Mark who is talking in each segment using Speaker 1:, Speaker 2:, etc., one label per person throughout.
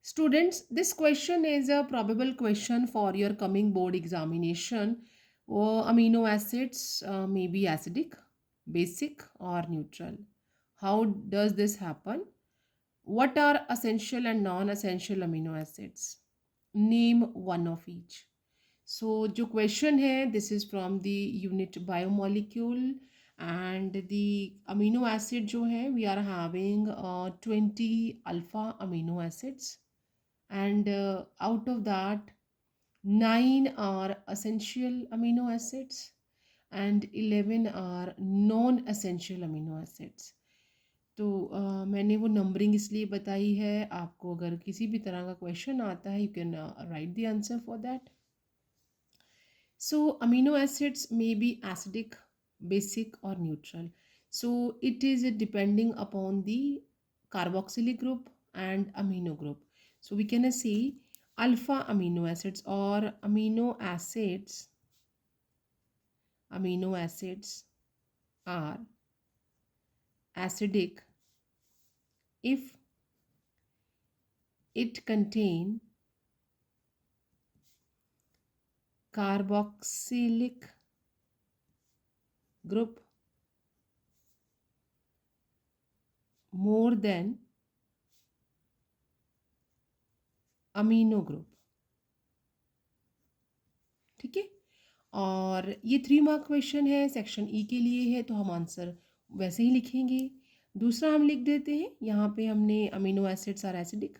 Speaker 1: Students, this question is a probable question for your coming board examination. Amino acids may be acidic, basic, or neutral. How does this happen? What are essential and non-essential amino acids? Name one of each. So, जो question है, this is from the unit biomolecule, and the amino acid जो है, we are having 20 alpha amino acids, and out of that 9 are essential amino acids and 11 are non essential amino acids. तो मैंने वो numbering इसलिए बताई है, आपको अगर किसी भी तरह का क्वेश्चन आता है, you can write the answer for that. So amino acids may be acidic, basic, or neutral. So it is depending upon the carboxylic group and amino group. So we can say alpha amino acids or amino acids are acidic if it contain carboxylic group more than amino group. ठीक है, और ये 3 mark question है, section E के लिए है, तो हम आंसर वैसे ही लिखेंगे. दूसरा हम लिख देते हैं, यहाँ पे हमने अमीनो एसिड्स आर एसिडिक,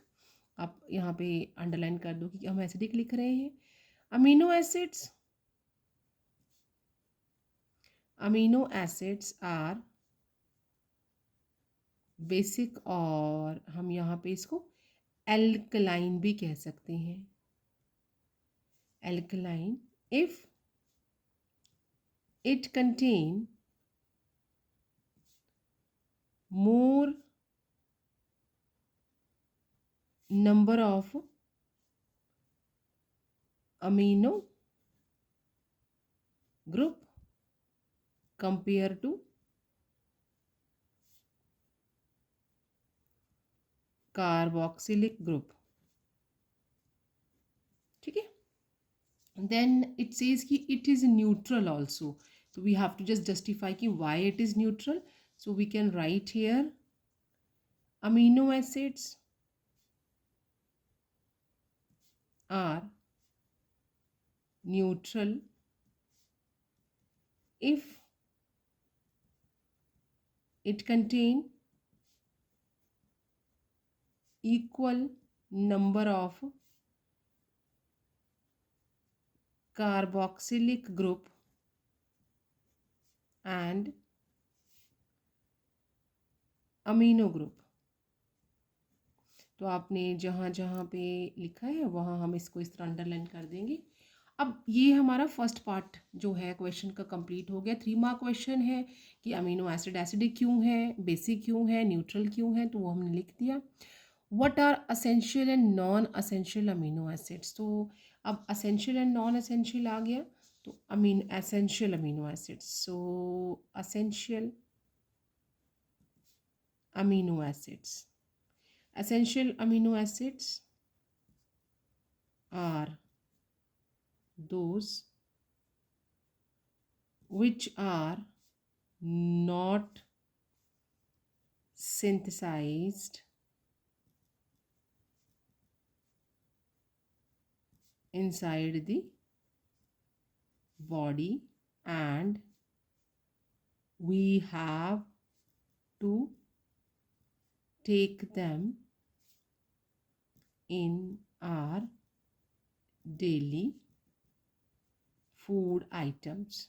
Speaker 1: आप यहाँ पे अंडरलाइन कर दो कि हम एसिडिक लिख रहे हैं. अमीनो एसिड्स आर बेसिक, और हम यहाँ पे इसको एल्कलाइन भी कह सकते हैं. Alkaline if it contain more number of amino group compared to carboxylic group. ठीक है, then it says कि it is neutral also, so we have to just justify कि why it is neutral. So we can write here amino acids are neutral if it contain equal number of carboxylic group and amino group. तो आपने जहाँ जहाँ पे लिखा है वहाँ हम इसको इस तरह अंडरलाइन कर देंगे. अब ये हमारा फर्स्ट पार्ट जो है क्वेश्चन का कंप्लीट हो गया. 3 मार्क क्वेश्चन है कि अमीनो एसिड एसिडिक क्यों है, बेसिक क्यों है, न्यूट्रल क्यों है, तो वो हमने लिख दिया. What are essential and non essential amino acids. तो अब असेंशियल एंड नॉन असेंशियल आ गया, तो essential amino acids. So essential amino acids. Essential amino acids are those which are not synthesized inside the body, and we have to take them in our daily food items.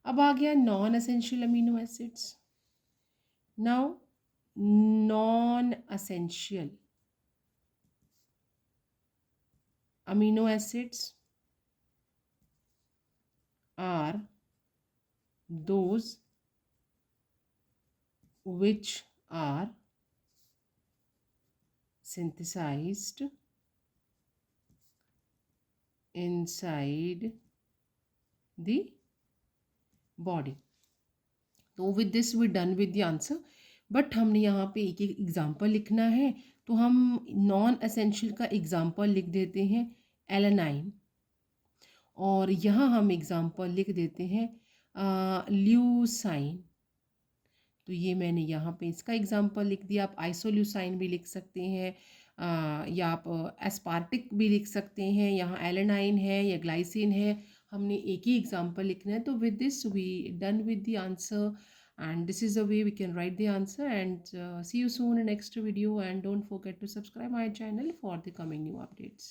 Speaker 1: अब आ गया non essential amino acids. Now non essential amino acids are those which are synthesized inside the body. तो with this we done with the answer, but हमने यहाँ पे एक एक example लिखना है, तो हम नॉन एसेंशियल का एग्जाम्पल लिख देते हैं एलेनाइन, और यहाँ हम एग्जाम्पल लिख देते हैं ल्यूसाइन। तो ये मैंने यहाँ पे इसका एग्जाम्पल लिख दिया। आप आइसोल्यूसाइन भी लिख सकते हैं, या आप एस्पार्टिक भी लिख सकते हैं। यहाँ एलेनाइन है या ग्लाइसिन है, हमने एक ही एग्जाम्पल लिखना है। तो with this we done with the answer, and this is the way we can write the answer. And see you soon in next video, and don't forget to subscribe my channel for the coming new updates.